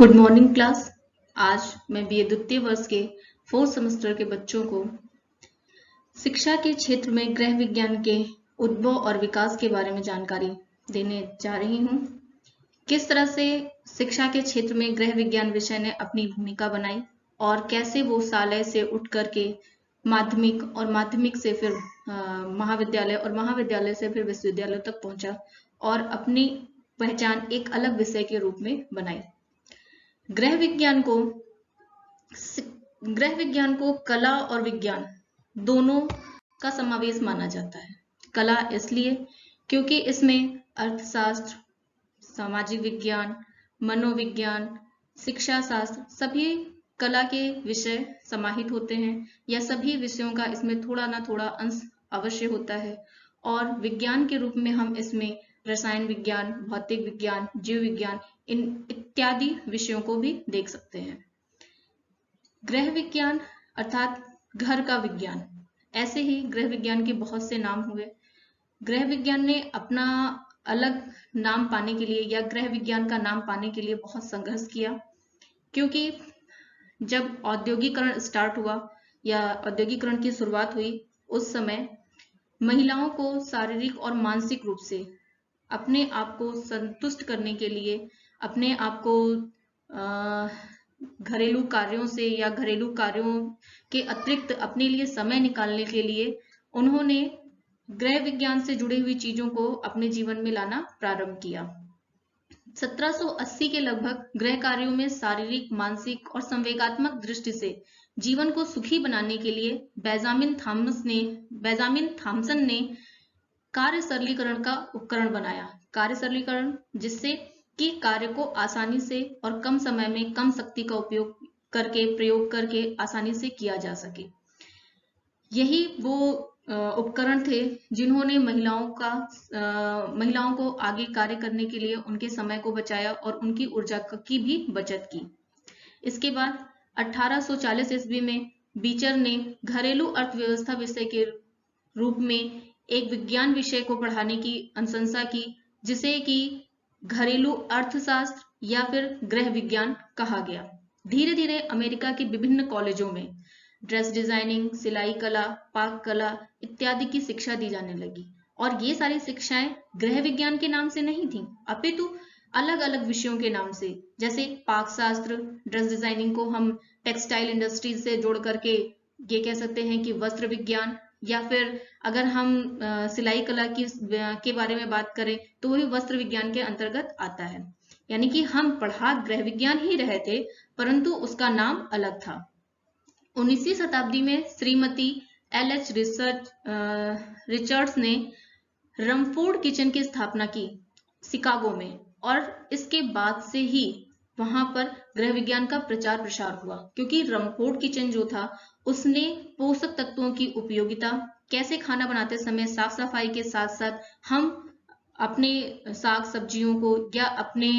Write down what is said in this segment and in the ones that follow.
Good morning class. आज मैं BA द्वितीय वर्ष के 4th सेमेस्टर के बच्चों को शिक्षा के क्षेत्र में गृह विज्ञान के उद्भव और विकास के बारे में जानकारी देने जा रही हूँ। किस तरह से शिक्षा के क्षेत्र में गृह विज्ञान विषय ने अपनी भूमिका बनाई और कैसे वो शालेय से उठ करके माध्यमिक और माध्यमिक से फिर महाविद्यालय और महाविद्यालय से फिर विश्वविद्यालय तक पहुंचा और अपनी पहचान एक अलग विषय के रूप में बनाई। गृह विज्ञान को कला और विज्ञान दोनों का समावेश माना जाता है। कला इसलिए क्योंकि इसमें अर्थशास्त्र, सामाजिक विज्ञान, मनोविज्ञान, शिक्षा शास्त्र सभी कला के विषय समाहित होते हैं या सभी विषयों का इसमें थोड़ा ना थोड़ा अंश अवश्य होता है। और विज्ञान के रूप में हम इसमें रसायन विज्ञान, भौतिक विज्ञान, जीव विज्ञान इन इत्यादि विषयों को भी देख सकते हैं। गृह विज्ञान अर्थात घर का विज्ञान, ऐसे ही गृह विज्ञान के बहुत से नाम हुए। गृह विज्ञान ने अपना अलग नाम पाने के लिए या गृह विज्ञान का नाम पाने के लिए बहुत संघर्ष किया, क्योंकि जब औद्योगिकरण स्टार्ट हुआ या औद्योगिकरण की शुरुआत हुई उस समय महिलाओं को शारीरिक और मानसिक रूप से अपने आप को संतुष्ट करने के लिए, अपने आप को घरेलू कार्यों से या घरेलू कार्यों के अतिरिक्त अपने लिए समय निकालने के लिए उन्होंने गृह विज्ञान से जुड़ी हुई चीजों को अपने जीवन में लाना प्रारंभ किया। 1780 के लगभग गृह कार्यों में शारीरिक, मानसिक और संवेगात्मक दृष्टि से जीवन को सुखी बनाने के लिए बेंजामिन थॉमसन ने कार्य सरलीकरण का उपकरण बनाया। कार्य सरलीकरण जिससे कि कार्य को आसानी से और कम समय में कम शक्ति का प्रयोग करके आसानी से किया जा सके। यही वो उपकरण थे जिन्होंने महिलाओं को आगे कार्य करने के लिए उनके समय को बचाया और उनकी ऊर्जा की भी बचत की। इसके बाद 1840 ईस्वी में बीचर ने घरेलू अर्थव्यवस्था विषय के रूप में एक विज्ञान विषय को पढ़ाने की अनुशंसा की, जिसे कि घरेलू अर्थशास्त्र या फिर गृह विज्ञान कहा गया। धीरे धीरे अमेरिका के विभिन्न कॉलेजों में ड्रेस डिजाइनिंग, सिलाई कला, पाक कला इत्यादि की शिक्षा दी जाने लगी और ये सारी शिक्षाएं गृह विज्ञान के नाम से नहीं थी, अपितु अलग अलग विषयों के नाम से। जैसे पाक शास्त्र, ड्रेस डिजाइनिंग को हम टेक्सटाइल इंडस्ट्री से जोड़ करके ये कह सकते हैं कि वस्त्र विज्ञान, या फिर अगर हम सिलाई कला के बारे में बात करें तो वही वस्त्र विज्ञान के अंतर्गत आता है। यानी कि हम पढ़ा गृह विज्ञान ही रहे थे परंतु उसका नाम अलग था। 19वीं शताब्दी में श्रीमती एल.एच. रिचर्ड्स ने रमफोर्ड किचन की स्थापना की शिकागो में और इसके बाद से ही वहां पर गृह विज्ञान का प्रचार प्रसार हुआ, क्योंकि रमफोर्ड किचन जो था उसने पोषक तत्वों की उपयोगिता, कैसे खाना बनाते समय साफ सफाई के साथ साथ हम अपने साग सब्जियों को या अपने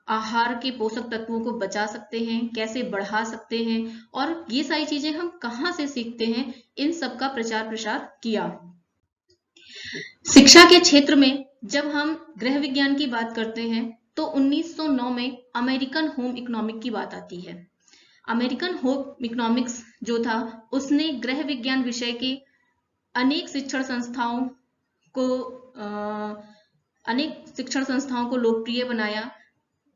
आहार के पोषक तत्वों को बचा सकते हैं, कैसे बढ़ा सकते हैं और ये सारी चीजें हम कहाँ से सीखते हैं, इन सब का प्रचार प्रसार किया। शिक्षा के क्षेत्र में जब हम गृह विज्ञान की बात करते हैं तो 1909 में अमेरिकन होम इकोनॉमिक की बात आती है। अमेरिकन होम इकोनॉमिक्स जो था उसने गृह विज्ञान विषय के अनेक शिक्षण संस्थाओं को लोकप्रिय बनाया।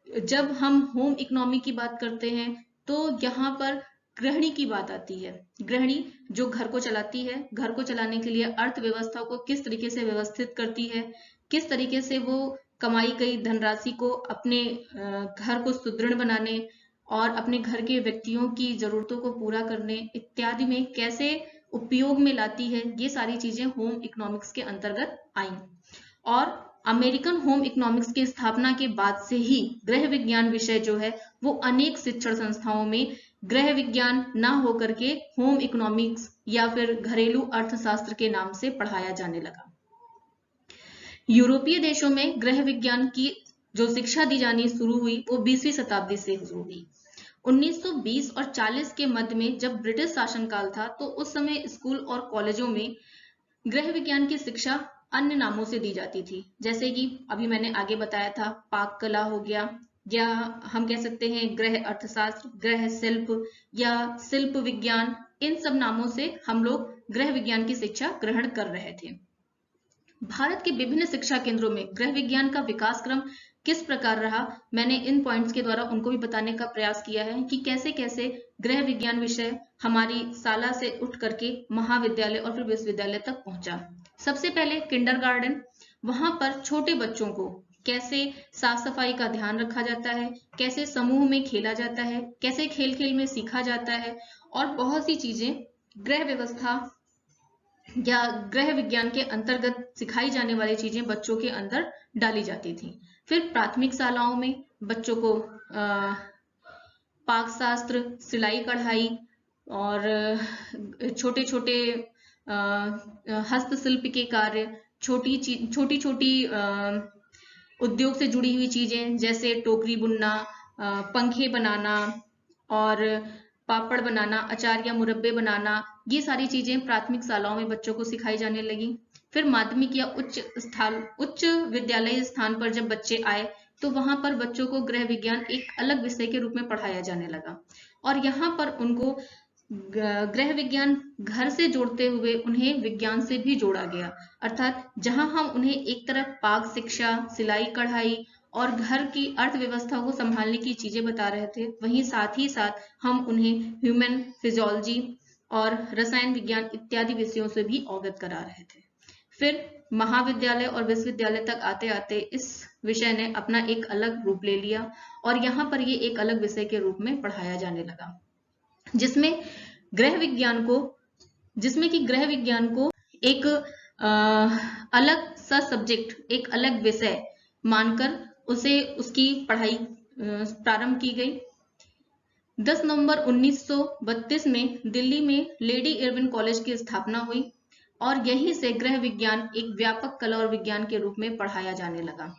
जब हम होम इकोनॉमी की बात करते हैं तो यहाँ पर गृहिणी की बात आती है। गृहिणी जो घर को चलाती है, घर को चलाने के लिए अर्थव्यवस्था को किस तरीके से व्यवस्थित करती है, किस तरीके से वो कमाई गई धनराशि को अपने घर को सुदृढ़ बनाने और अपने घर के व्यक्तियों की जरूरतों को पूरा करने इत्यादि में कैसे उपयोग में लाती है, ये सारी चीजें होम इकोनॉमिक्स के अंतर्गत आई। और अमेरिकन होम इकोनॉमिक्स की स्थापना के बाद से ही गृह विज्ञान विषय जो है वो अनेक शिक्षण संस्थाओं में गृह विज्ञान ना होकर के होम इकोनॉमिक्स या फिर घरेलू अर्थशास्त्र के नाम से पढ़ाया जाने लगा। यूरोपीय देशों में गृह विज्ञान की जो शिक्षा दी जानी शुरू हुई वो 20वीं शताब्दी से शुरू हुई। 1920 और 40 के मध्य में जब ब्रिटिश शासनकाल था तो उस समय स्कूल और कॉलेजों में गृह विज्ञान की शिक्षा अन्य नामों से दी जाती थी, जैसे कि अभी मैंने आगे बताया था पाक कला हो गया, या हम कह सकते हैं गृह अर्थशास्त्र, गृह शिल्प या शिल्प विज्ञान, इन सब नामों से हम लोग गृह विज्ञान की शिक्षा ग्रहण कर रहे थे। भारत के विभिन्न शिक्षा केंद्रों में गृह विज्ञान का विकास क्रम किस प्रकार रहा, मैंने इन पॉइंट्स के द्वारा उनको भी बताने का प्रयास किया है कि कैसे कैसे गृह विज्ञान विषय हमारी शाला से उठ करके महाविद्यालय और फिर विश्वविद्यालय तक पहुंचा। सबसे पहले किंडरगार्टन, वहां पर छोटे बच्चों को कैसे साफ सफाई का ध्यान रखा जाता है, कैसे समूह में खेला जाता है, कैसे खेल खेल में सीखा जाता है, और बहुत सी चीजें गृह व्यवस्था या गृह विज्ञान के अंतर्गत सिखाई जाने वाली चीजें बच्चों के अंदर डाली जाती थी। फिर प्राथमिक शालाओं में बच्चों को पाकशास्त्र, सिलाई कढ़ाई और छोटे छोटे हस्तशिल्प के कार्य, छोटी छोटी उद्योग से जुड़ी हुई चीजें जैसे टोकरी बुनना, पंखे बनाना और पापड़ बनाना, अचार या मुरब्बे बनाना, ये सारी चीजें प्राथमिक शालाओं में बच्चों को सिखाई जाने लगी। फिर माध्यमिक या उच्च विद्यालय स्थान पर जब बच्चे आए तो वहां पर बच्चों को गृह विज्ञान एक अलग विषय के रूप में पढ़ाया जाने लगा, और यहाँ पर उनको गृह विज्ञान घर से जोड़ते हुए उन्हें विज्ञान से भी जोड़ा गया। अर्थात जहां हम उन्हें एक तरफ पाक शिक्षा, सिलाई कढ़ाई और घर की अर्थव्यवस्था को संभालने की चीजें बता रहे थे, वहीं साथ ही साथ हम उन्हें ह्यूमन फिजियोलॉजी और रसायन विज्ञान इत्यादि विषयों से भी अवगत करा रहे थे। फिर महाविद्यालय और विश्वविद्यालय तक आते आते इस विषय ने अपना एक अलग रूप ले लिया और यहाँ पर ये एक अलग विषय के रूप में पढ़ाया जाने लगा, जिसमें कि गृह विज्ञान को एक अलग सा सब्जेक्ट, एक अलग विषय मानकर उसे उसकी पढ़ाई प्रारंभ की गई। 10 नवंबर 1932 में दिल्ली में लेडी इरविन कॉलेज की स्थापना हुई और यहीं से गृह विज्ञान एक व्यापक कला और विज्ञान के रूप में पढ़ाया जाने लगा।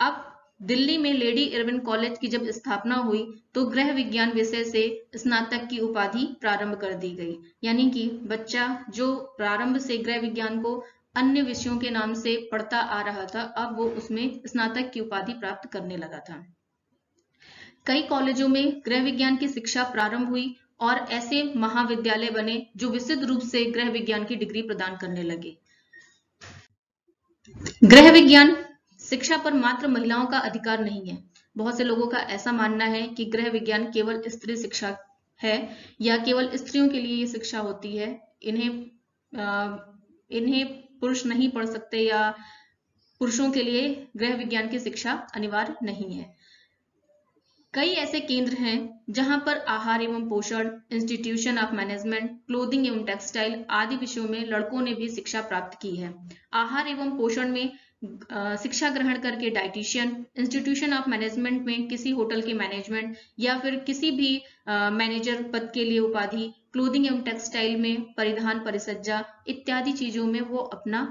अब दिल्ली में लेडी इरविन कॉलेज की जब स्थापना हुई तो गृह विज्ञान विषय से स्नातक की उपाधि प्रारंभ कर दी गई, यानी कि बच्चा जो प्रारंभ से गृह विज्ञान को अन्य विषयों के नाम से पढ़ता आ रहा था, अब वो उसमें स्नातक की उपाधि प्राप्त करने लगा था। कई कॉलेजों में गृह विज्ञान की शिक्षा प्रारंभ हुई और ऐसे महाविद्यालय बने जो विशुद्ध रूप से गृह विज्ञान की डिग्री प्रदान करने लगे। गृह विज्ञान शिक्षा पर मात्र महिलाओं का अधिकार नहीं है। बहुत से लोगों का ऐसा मानना है कि गृह विज्ञान केवल स्त्री शिक्षा है या केवल स्त्रियों के लिए ये शिक्षा होती है, इन्हें पुरुष नहीं पढ़ सकते या पुरुषों के लिए गृह विज्ञान की शिक्षा अनिवार्य नहीं है। कई ऐसे केंद्र हैं जहां पर आहार एवं पोषण, इंस्टीट्यूशन ऑफ मैनेजमेंट, क्लोथिंग एवं टेक्सटाइल आदि विषयों में लड़कों ने भी शिक्षा प्राप्त की है। आहार एवं पोषण में शिक्षा ग्रहण करके डाइटिशियन, इंस्टीट्यूशन ऑफ मैनेजमेंट में किसी होटल के मैनेजमेंट या फिर किसी भी मैनेजर पद के लिए उपाधि, क्लोथिंग एवं टेक्सटाइल में परिधान, परिसज्जा इत्यादि चीजों में वो अपना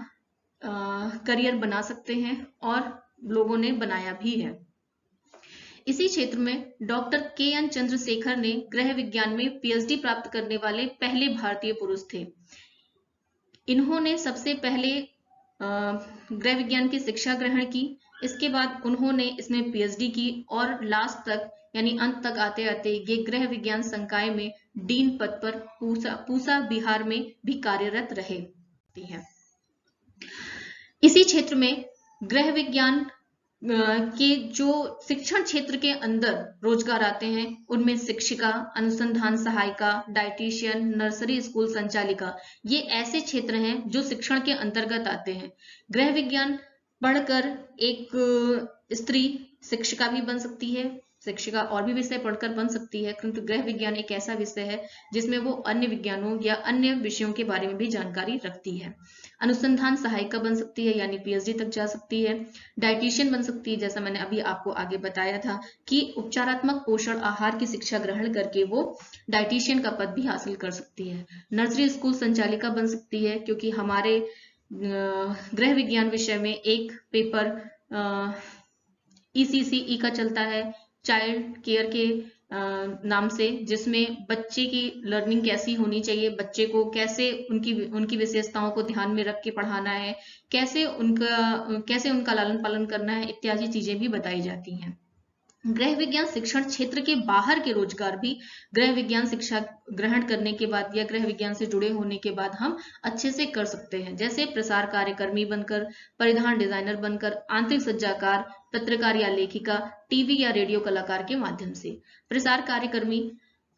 करियर बना सकते हैं और लोगों ने बनाया भी है। इसी क्षेत्र में डॉक्टर के.एन. चंद्रशेखर ने गृह विज्ञान में पीएचडी प्राप्त करने वाले पहले भारतीय पुरुष थे। इन्होंने सबसे पहले गृह विज्ञान की शिक्षा ग्रहण की, इसके बाद उन्होंने इसमें पीएचडी की और लास्ट तक यानी अंत तक आते आते ये गृह विज्ञान संकाय में डीन पद पर पूसा बिहार में भी कार्यरत रहे हैं। इसी क्षेत्र में गृह विज्ञान के जो शिक्षण क्षेत्र के अंदर रोजगार आते हैं उनमें शिक्षिका, अनुसंधान सहायिका, डाइटिशियन, नर्सरी स्कूल संचालिका, ये ऐसे क्षेत्र हैं जो शिक्षण के अंतर्गत आते हैं। गृह विज्ञान पढ़कर एक स्त्री शिक्षिका भी बन सकती है, शिक्षिका और भी विषय पढ़कर बन सकती है, किंतु गृह विज्ञान एक ऐसा विषय है जिसमें वो अन्य विज्ञानों या अन्य विषयों के बारे में भी जानकारी रखती है। अनुसंधान सहायिका बन सकती है यानी पीएचडी तक जा सकती है, डाइटिशियन बन सकती है, जैसा मैंने अभी आपको आगे बताया था कि उपचारात्मक पोषण आहार की शिक्षा ग्रहण करके वो डाइटिशियन का पद भी हासिल कर सकती है। नर्सरी स्कूल संचालिका बन सकती है क्योंकि हमारे गृह विज्ञान विषय में एक पेपर ECCE का चलता है, चाइल्ड केयर के नाम से, जिसमें बच्चे की लर्निंग कैसी होनी चाहिए, बच्चे को कैसे उनकी विशेषताओं को ध्यान में रख के पढ़ाना है, कैसे उनका लालन पालन करना है इत्यादि चीजें भी बताई जाती हैं। गृह विज्ञान शिक्षण क्षेत्र के बाहर के रोजगार भी गृह विज्ञान शिक्षा ग्रहण करने के बाद या गृह विज्ञान से जुड़े होने के बाद हम अच्छे से कर सकते हैं, जैसे प्रसार कार्यकर्मी बनकर, परिधान डिजाइनर बनकर, आंतरिक सज्जाकार, पत्रकार या लेखिका, टीवी या रेडियो कलाकार के माध्यम से। प्रसार कार्यकर्मी,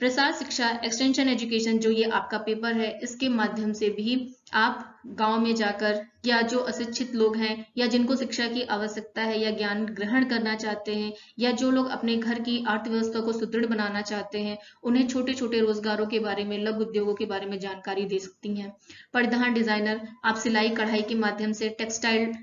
प्रसार शिक्षा एक्सटेंशन एजुकेशन, जो ये आपका पेपर है, इसके माध्यम से भी आप गांव में जाकर या जो अशिक्षित लोग हैं या जिनको शिक्षा की आवश्यकता है या ज्ञान ग्रहण करना चाहते हैं या जो लोग अपने घर की अर्थव्यवस्था को सुदृढ़ बनाना चाहते हैं, उन्हें छोटे छोटे रोजगारों के बारे में, लघु उद्योगों के बारे में जानकारी दे सकती हैं। परिधान डिजाइनर, आप सिलाई कढ़ाई के माध्यम से टेक्सटाइल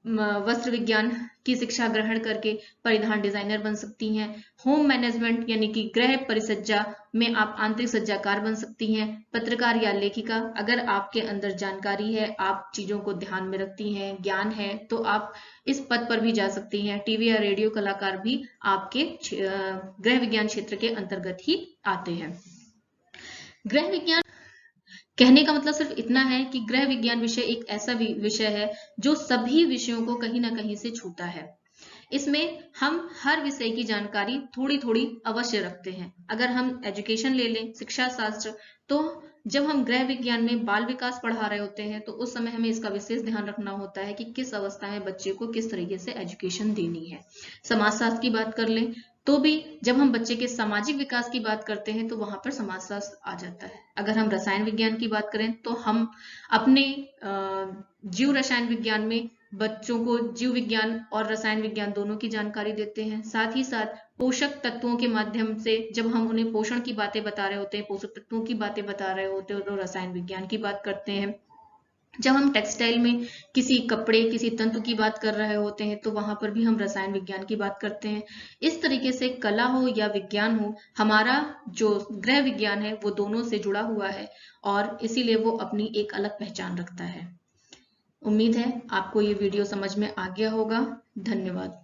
वस्त्र विज्ञान की शिक्षा ग्रहण करके परिधान डिजाइनर बन सकती हैं। होम मैनेजमेंट यानी कि गृह परिसज्जा में आप आंतरिक सज्जाकार बन सकती हैं। पत्रकार या लेखिका, अगर आपके अंदर जानकारी है, आप चीजों को ध्यान में रखती हैं, ज्ञान है, तो आप इस पद पर भी जा सकती हैं। टीवी या रेडियो कलाकार भी आपके गृह विज्ञान क्षेत्र के अंतर्गत ही आते हैं। गृह विज्ञान कहने का मतलब सिर्फ इतना है कि गृह विज्ञान विषय एक ऐसा विषय है जो सभी विषयों को कहीं ना कहीं से छूता है। इसमें हम हर विषय की जानकारी थोड़ी थोड़ी अवश्य रखते हैं। अगर हम एजुकेशन ले लें, शिक्षा शास्त्र, तो जब हम गृह विज्ञान में बाल विकास पढ़ा रहे होते हैं तो उस समय हमें इसका विशेष ध्यान रखना होता है कि किस अवस्था में बच्चे को किस तरीके से एजुकेशन देनी है। समाजशास्त्र की बात कर लें तो भी जब हम बच्चे के सामाजिक विकास की बात करते हैं तो वहां पर समाजशास्त्र आ जाता है। अगर हम रसायन विज्ञान की बात करें तो हम अपने जीव रसायन विज्ञान में बच्चों को जीव विज्ञान और रसायन विज्ञान दोनों की जानकारी देते हैं। साथ ही साथ पोषक तत्वों के माध्यम से जब हम उन्हें पोषण की बातें बता रहे होते हैं, पोषक तत्वों की बातें बता रहे होते हैं, तो रसायन विज्ञान की बात करते हैं। जब हम टेक्सटाइल में किसी कपड़े, किसी तंतु की बात कर रहे होते हैं तो वहां पर भी हम रसायन विज्ञान की बात करते हैं। इस तरीके से कला हो या विज्ञान हो, हमारा जो गृह विज्ञान है वो दोनों से जुड़ा हुआ है और इसीलिए वो अपनी एक अलग पहचान रखता है। उम्मीद है आपको ये वीडियो समझ में आ गया होगा। धन्यवाद।